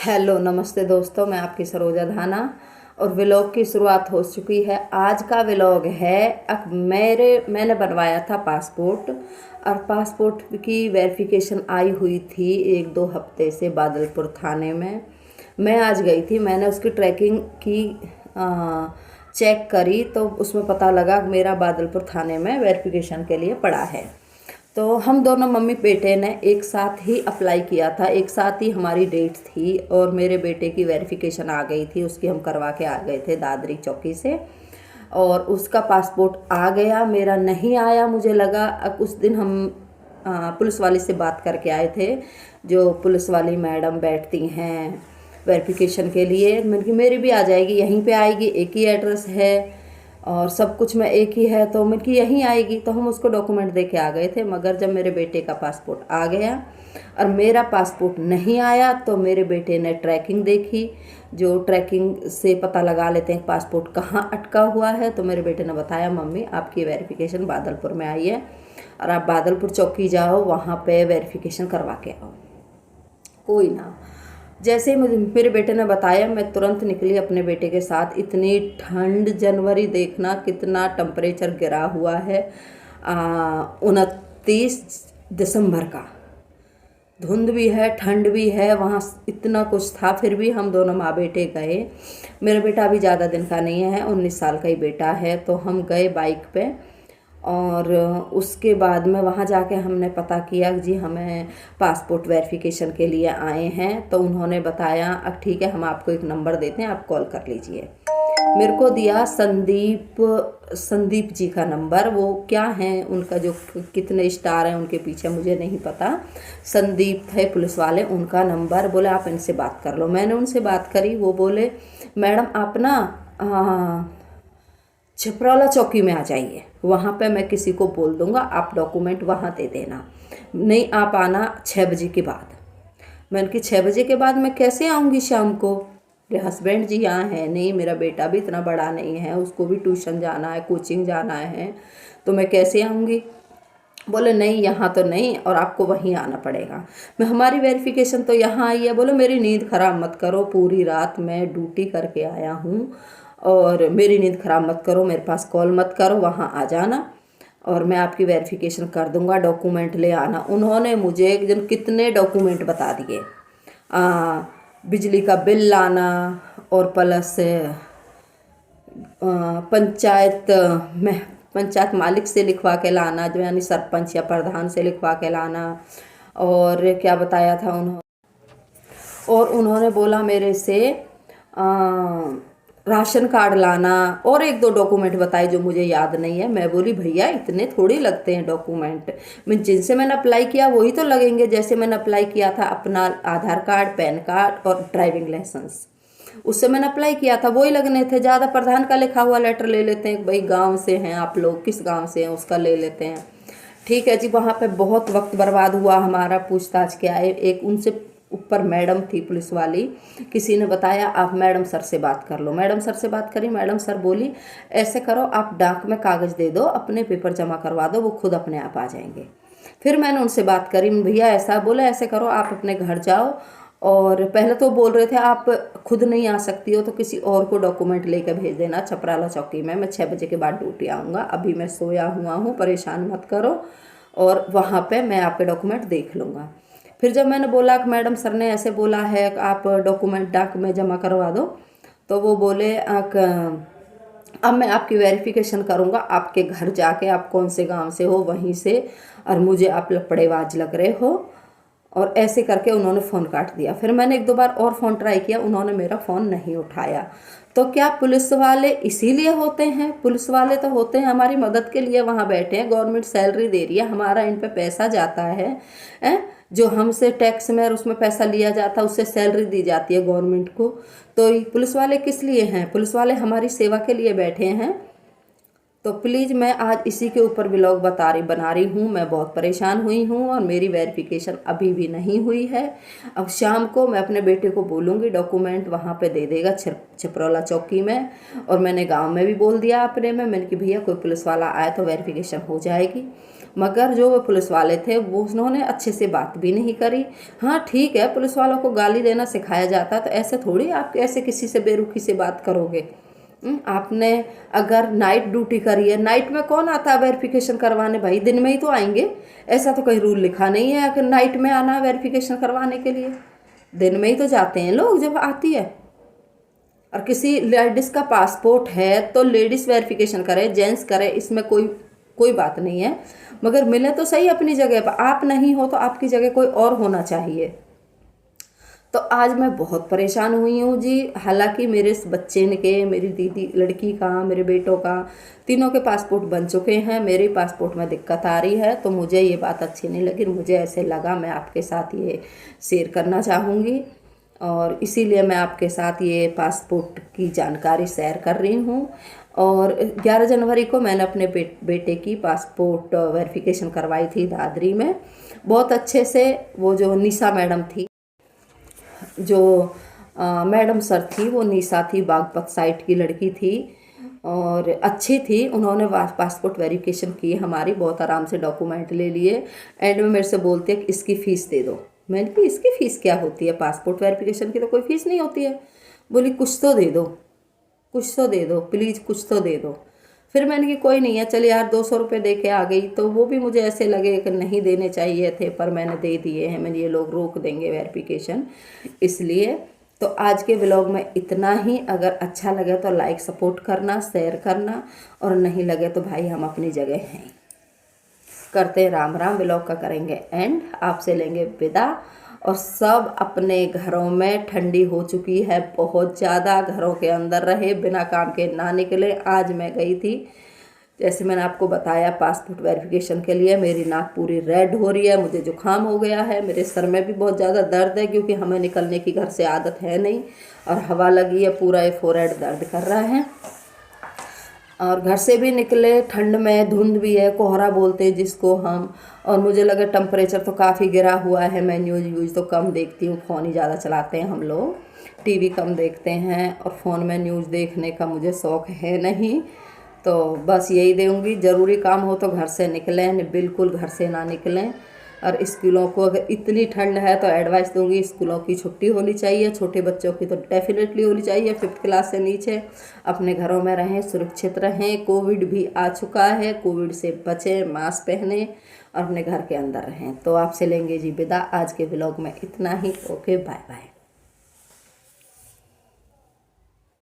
Hello नमस्ते दोस्तों, मैं आपकी सरोजा धाना और व्लॉग की शुरुआत हो चुकी है। आज का व्लॉग है मैंने बनवाया था पासपोर्ट और पासपोर्ट की वेरिफिकेशन आई हुई थी 1-2 हफ्ते से बादलपुर थाने में। मैं आज गई थी, मैंने उसकी ट्रैकिंग की चेक करी तो उसमें पता लगा मेरा बादलपुर थाने में वेरिफिकेशन के लिए पड़ा है। तो हम दोनों मम्मी बेटे ने एक साथ ही अप्लाई किया था, एक साथ ही हमारी डेट थी और मेरे बेटे की वेरिफिकेशन आ गई थी, उसकी हम करवा के आ गए थे दादरी चौकी से और उसका पासपोर्ट आ गया, मेरा नहीं आया। मुझे लगा अब उस दिन हम पुलिस वाली से बात करके आए थे, जो पुलिस वाली मैडम बैठती हैं वेरिफिकेशन के लिए। मैंने कि मेरी भी आ जाएगी, यहीं पे आएगी, एक ही एड्रेस है और सब कुछ में एक ही है, तो मैंने कि यहीं आएगी। तो हम उसको डॉक्यूमेंट दे के आ गए थे, मगर जब मेरे बेटे का पासपोर्ट आ गया और मेरा पासपोर्ट नहीं आया तो मेरे बेटे ने ट्रैकिंग देखी, जो ट्रैकिंग से पता लगा लेते हैं पासपोर्ट कहाँ अटका हुआ है। तो मेरे बेटे ने बताया, मम्मी आपकी वेरिफिकेशन बादलपुर में आई है और आप बादलपुर चौकी जाओ, वहाँ पे वेरिफिकेशन करवा के आओ। कोई ना, जैसे ही मुझे मेरे बेटे ने बताया मैं तुरंत निकली अपने बेटे के साथ। इतनी ठंड, जनवरी देखना कितना टेम्परेचर गिरा हुआ है, 29 दिसंबर का। धुंध भी है, ठंड भी है, वहाँ इतना कुछ था, फिर भी हम दोनों माँ बेटे गए। मेरा बेटा अभी ज़्यादा दिन का नहीं है, 19 साल का ही बेटा है। तो हम गए बाइक पे और उसके बाद में वहाँ जाके हमने पता किया कि जी हमें पासपोर्ट वेरिफिकेशन के लिए आए हैं। तो उन्होंने बताया अब ठीक है, हम आपको एक नंबर देते हैं, आप कॉल कर लीजिए। मेरे को दिया संदीप जी का नंबर। वो क्या हैं, उनका जो कितने स्टार हैं उनके पीछे मुझे नहीं पता। संदीप थे पुलिस वाले, उनका नंबर। बोले आप इनसे बात कर लो। मैंने उनसे बात करी, वो बोले मैडम आप ना छपरौला चौकी में आ जाइए, वहाँ पे मैं किसी को बोल दूँगा, आप डॉक्यूमेंट वहाँ दे देना, नहीं आप आना 6 बजे के बाद। मैंने कि 6 बजे के बाद मैं कैसे आऊँगी शाम को? मेरे हस्बैंड जी यहाँ है नहीं, मेरा बेटा भी इतना बड़ा नहीं है, उसको भी ट्यूशन जाना है, कोचिंग जाना है, तो मैं कैसे आऊँगी? बोले नहीं यहाँ तो नहीं, और आपको वहीं आना पड़ेगा। मैं हमारी वेरिफिकेशन तो यहाँ आई है। बोलो मेरी नींद खराब मत करो, पूरी रात मैं ड्यूटी करके आया हूँ और मेरी नींद खराब मत करो, मेरे पास कॉल मत करो, वहाँ आ जाना और मैं आपकी वेरिफिकेशन कर दूँगा, डॉक्यूमेंट ले आना। उन्होंने मुझे एक दिन कितने डॉक्यूमेंट बता दिए, बिजली का बिल लाना और प्लस पंचायत में पंचायत मालिक से लिखवा के लाना, जो यानी सरपंच या प्रधान से लिखवा के लाना। और क्या बताया था उन्होंने, और उन्होंने बोला मेरे से राशन कार्ड लाना और 1-2 डॉक्यूमेंट बताए जो मुझे याद नहीं है। मैं बोली भैया इतने थोड़ी लगते हैं डॉक्यूमेंट, मैं जिनसे मैंने अप्लाई किया वही तो लगेंगे। जैसे मैंने अप्लाई किया था अपना आधार कार्ड, पैन कार्ड और ड्राइविंग लाइसेंस, उससे मैंने अप्लाई किया था, वही लगने थे। ज़्यादा प्रधान का लिखा हुआ लेटर ले लेते हैं, भाई गांव से हैं आप लोग, किस गांव से हैं उसका ले लेते हैं। ठीक है जी, वहाँ पे बहुत वक्त बर्बाद हुआ हमारा, पूछताछ के आए। एक उनसे ऊपर मैडम थी पुलिस वाली, किसी ने बताया आप मैडम सर से बात कर लो। मैडम सर से बात करी, मैडम सर बोली ऐसे करो आप डाक में कागज़ दे दो, अपने पेपर जमा करवा दो, वो खुद अपने आप आ जाएंगे। फिर मैंने उनसे बात करी, भैया ऐसा बोले, ऐसे करो आप अपने घर जाओ, और पहले तो बोल रहे थे आप खुद नहीं आ सकती हो तो किसी और को डॉक्यूमेंट लेकर भेज देना छपराला चौकी में, मैं 6 बजे के बाद ड्यूटी आऊँगा, अभी मैं सोया हुआ हूँ, परेशान मत करो, और वहाँ पे मैं आपके डॉक्यूमेंट देख लूँगा। फिर जब मैंने बोला कि मैडम सर ने ऐसे बोला है कि आप डॉक्यूमेंट डाक में जमा करवा दो, तो वो बोले अब मैं आपकी वेरिफिकेशन करूँगा आपके घर जाके, आप कौन से गांव से हो वहीं से, और मुझे आप लपड़ेबाज लग रहे हो। और ऐसे करके उन्होंने फ़ोन काट दिया। फिर मैंने 1-2 बार और फ़ोन ट्राई किया, उन्होंने मेरा फ़ोन नहीं उठाया। तो क्या पुलिस वाले इसीलिए होते हैं? पुलिस वाले तो होते हैं हमारी मदद के लिए, वहाँ बैठे हैं, गवर्नमेंट सैलरी दे रही है, हमारा इन पे पैसा जाता है, जो हमसे टैक्स में और उसमें पैसा लिया जाता है, उससे सैलरी दी जाती है गवर्नमेंट को। तो पुलिस वाले किस लिए हैं? पुलिस वाले हमारी सेवा के लिए बैठे हैं। तो प्लीज़ मैं आज इसी के ऊपर व्लॉग बना रही हूँ। मैं बहुत परेशान हुई हूँ और मेरी वेरिफिकेशन अभी भी नहीं हुई है। अब शाम को मैं अपने बेटे को बोलूँगी डॉक्यूमेंट वहाँ पे दे देगा छपरौला चौकी में, और मैंने गांव में भी बोल दिया अपने में, मैंने कि भैया कोई पुलिस वाला आए तो वेरिफिकेशन हो जाएगी। मगर जो वो पुलिस वाले थे वो उन्होंने अच्छे से बात भी नहीं करी। हाँ ठीक है, पुलिस वालों को गाली देना सिखाया जाता है, तो ऐसे थोड़ी आप ऐसे किसी से बेरुखी से बात करोगे। आपने अगर नाइट ड्यूटी करी है, नाइट में कौन आता है वेरिफिकेशन करवाने, भाई दिन में ही तो आएंगे। ऐसा तो कहीं रूल लिखा नहीं है कि नाइट में आना है वेरिफिकेशन करवाने के लिए, दिन में ही तो जाते हैं लोग जब आती है। और किसी लेडीज का पासपोर्ट है तो लेडीज वेरिफिकेशन करे, जेंट्स करे, इसमें कोई कोई बात नहीं है, मगर मिले तो सही अपनी जगह पर। आप नहीं हो तो आपकी जगह कोई और होना चाहिए। तो आज मैं बहुत परेशान हुई हूँ जी। हालांकि मेरे इस बच्चे के, मेरी दीदी लड़की का, मेरे बेटों का, तीनों के पासपोर्ट बन चुके हैं, मेरे पासपोर्ट में दिक्कत आ रही है, तो मुझे ये बात अच्छी नहीं लगी। मुझे ऐसे लगा मैं आपके साथ ये शेयर करना चाहूँगी, और इसीलिए मैं आपके साथ ये पासपोर्ट की जानकारी शेयर कर रही हूँ। और 11 जनवरी को मैंने अपने बेटे की पासपोर्ट वेरिफिकेशन करवाई थी दादरी में, बहुत अच्छे से। वो जो निशा मैडम थी, जो मैडम सर थी, वो निशा थी, बागपत साइड की लड़की थी और अच्छी थी। उन्होंने पासपोर्ट वेरिफिकेशन की हमारी, बहुत आराम से डॉक्यूमेंट ले लिए। एंड में मेरे से बोलते हैं कि इसकी फ़ीस दे दो। मैंने कहा इसकी फ़ीस क्या होती है, पासपोर्ट वेरिफिकेशन की तो कोई फ़ीस नहीं होती है। बोली कुछ तो दे दो, कुछ तो दे दो प्लीज़, कुछ तो दे दो। फिर मैंने कि कोई नहीं है, चल यार 200 रुपये दे के आ गई। तो वो भी मुझे ऐसे लगे कि नहीं देने चाहिए थे, पर मैंने दे दिए हैं। मैंने ये लोग रोक देंगे वेरिफिकेशन, इसलिए। तो आज के ब्लॉग में इतना ही। अगर अच्छा लगे तो लाइक सपोर्ट करना, शेयर करना, और नहीं लगे तो भाई हम अपनी जगह हैं। करते राम राम। ब्लॉग का करेंगे एंड, आपसे लेंगे विदा। और सब अपने घरों में, ठंडी हो चुकी है बहुत ज़्यादा, घरों के अंदर रहे, बिना काम के ना निकले। आज मैं गई थी, जैसे मैंने आपको बताया, पासपोर्ट वेरिफिकेशन के लिए। मेरी नाक पूरी रेड हो रही है, मुझे जुकाम हो गया है, मेरे सर में भी बहुत ज़्यादा दर्द है, क्योंकि हमें निकलने की घर से आदत है नहीं, और हवा लगी है, पूरा ये फोरहेड दर्द कर रहा है। और घर से भी निकले ठंड में, धुंध भी है, कोहरा बोलते हैं जिसको हम। और मुझे लगा टेम्परेचर तो काफ़ी गिरा हुआ है। मैं न्यूज़ तो कम देखती हूँ, फ़ोन ही ज़्यादा चलाते हैं हम लोग, टीवी कम देखते हैं, और फ़ोन में न्यूज़ देखने का मुझे शौक़ है नहीं। तो बस यही दूँगी, ज़रूरी काम हो तो घर से निकलें, बिल्कुल घर से ना निकलें। और स्कूलों को, अगर इतनी ठंड है तो एडवाइस दूंगी, स्कूलों की छुट्टी होनी चाहिए। छोटे बच्चों की तो डेफिनेटली होनी चाहिए, 5th क्लास से नीचे। अपने घरों में रहें, सुरक्षित रहें। कोविड भी आ चुका है, कोविड से बचें, मास्क पहने और अपने घर के अंदर रहें। तो आपसे लेंगे जी विदा। आज के ब्लॉग में इतना ही। Okay, bye bye.